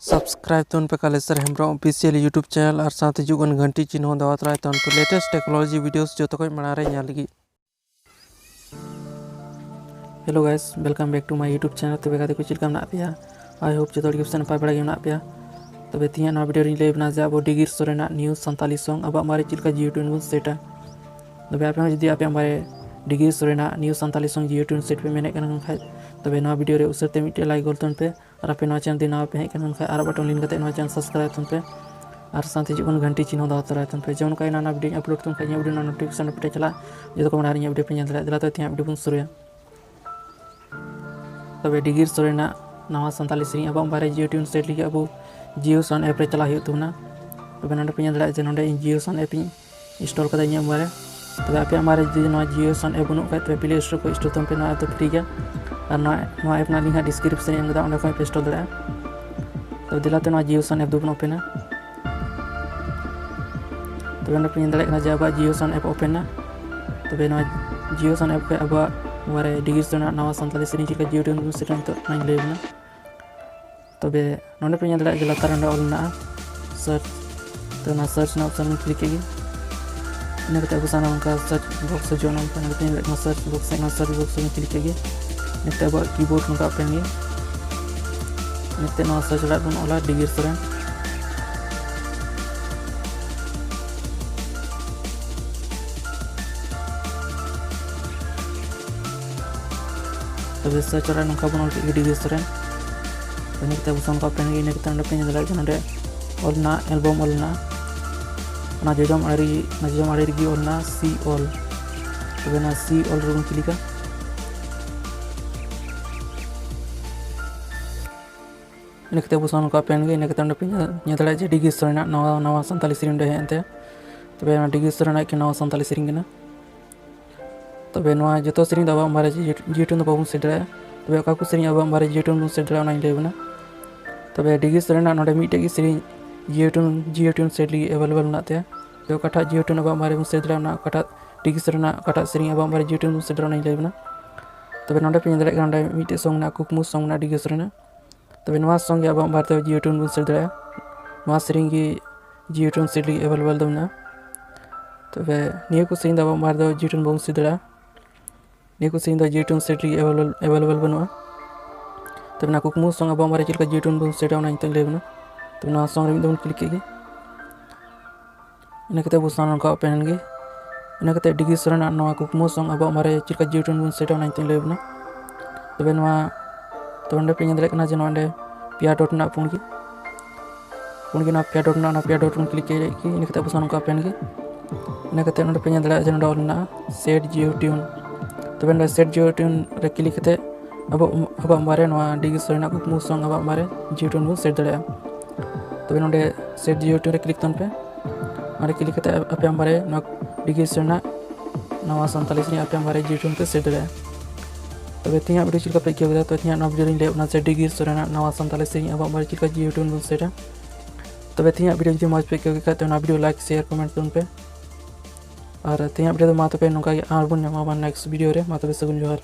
Subscribe तो पे Kaleshwar Hembram official YouTube channel और साथ ही घंटी चिन्ह दवा तराय तो लेटेस्ट टेक्नोलॉजी वीडियोस जो तक मारे लगी। Hello guys, welcome back to my YouTube channel. तब गाते कुछ चिलका पे आई होप जो गिफ्ट नपाय बड़ा गेम पे। तब तीन वीडियो लैबना जे अब डिगीर सोरेन न्यू संथाली सॉन्ग अब मारे चिलका जियो ट्यून बन सेटा। तब आप जुदी आप मारे डिगीर सोरेन न्यू संथाली सॉन्ग जियो ट्यून सेट पे मेने खाए तब ना वीडियो रे उसरते मिट्टे लाइक गोल पे और आप चैनल दी नवा पे हेकन और बटन लिन करते चैनल सब्सक्राइब तन पे और साथ ही घंटी चिन्ह दवा तराय तन पे जौन का ना वीडियो अपलोड तन खाई वीडियो नोटिफिकेशन पे चला जो को वीडियो पे दिला तो त्या वीडियो बन शुरुया। तब डिगीर सोरेन नवा संथाली सेरी अब बारे जियो ट्यून सेट लगे अब जियो सन ऐप रे चला होना। तब ना पे दिला जियो सन ऐप इंस्टॉल कर बारे। तब आप मारे जी जियो सन ऐप बनू खाए प्ले स्टोर को इंस्टॉल तन पे ना तो फ्री गया और ऐप ना लिंक डिस्क्रिप्शन में पे इंस्टॉल दाड़ा। तो दिलाते जियो सन ऐप दो ओपन। तब पे दाड़ा जे अब जियो सन ऐप ओपन। तब जियो सन ऐप अब मारे डिगीर सोरेन नवा संथाली सेरी चिका जियो ट्यून सेटन तो लैबना। तब नोडे पे दाड़ा जे लातार ऑलना सर्च तो ना सर्च ना ऑप्शन में क्लिक की इन अब साना उनका सर्च बॉक्स जो सर्च बॉक्स में क्लिक की निते अब कीबोर्ड उनका पेन निते ना सर्च बन ओला डिगीर सोरेन। तब सर्च नौका बन डिगीर सोरेन निते अब उनका पेन इन पे दाड़ा ओलना एल्बम ओलना जजम आड़ी ओलना सी ऑल। तब ना सी ऑल रे क्लिका इनकते अब उनका पेन इन पे दाड़ा जे डिगीर सोरेन नवा नवा संथाली सेरी हेते। तब डिगीर सोरेन के नवा संथाली सेरी कना। तब जो सेरी अब मारे जियो ट्यून बाबन सेट दाड़ा। तब अका को सेरी अब मारे जियो ट्यून बन सेट दाड़ा लैबना। तब डिगीर सोरेन नोडे मिट्टे सेरी जियो ट्यून सेट लगी एवेलेबल मे तो कटा जियो ट्यून अब मारे बन सेट दाड़ा कटा डिगीर सोरेन कटा सेरी अब मारे जियो ट्यून बन सेट दाड़ा लैबना। तब नोडे पे दाड़ा मिट्टे सॉन्ग कुकमु सॉन्ग डिगीर सोरेन। तब नवा सॉन्ग अब मारे जियो ट्यून बन सेट दाड़ा नवा सेरी जियो ट्यून सेट लगी एवेलेबल दो ना। तब निया को सेरी अब मारे जियो ट्यून बन सेट दाड़ा निया को सेरी जियो ट्यून सेट लगी एवेलेबल बनवा। तब ना कुकमु सॉन्ग अब मारे चिलका जियो ट्यून बन सेट लैबना। तब ना सॉन्ग रे क्लिक की इनकते अब साना उनका ओपन गे इनकते डिगीर सोरेन नवा कुकमु सॉन्ग अब मारे चिलका जियो ट्यून बन सेट लैबना। तब नवा तो पे दाड़ा जे नोडे पिया डॉट ना पुणगी ना पिया डॉट क्लिक की इनकते अब साना उनका ओपन गे इनकते नोडे पे दाड़ा जे नोडे ओलना सेट जियो ट्यून। तब सेट जियो ट्यून रे क्लिक कते अब मारे नवा डिगीर सोरेन कुकमु सॉन्ग अब मारे जियो ट्यून बन सेट दाड़ा। तब नोडे सेट जियो ट्यून रे क्लिक तन पे और क्लिक करते आप मारे डिगीर सोरेन नवा संथाली सेरी आप मारे जियो ट्यून पे सेट दाड़ा। तब तीन वीडियो चिलका पे क्या तो तीन वीडियो लैबना से डिगीर सोरेन नवा संथाली सेरी अब मारे चिलका जियो ट्यून बन सेटा। तब तीन वीडियो जो मज पे क्या तो वीडियो लाइक शेयर कमेंट तन पे और तीन वीडियो तो मा तो पे नौका आर बन नेक्स्ट वीडियो रे मा तो सगुन जोहार।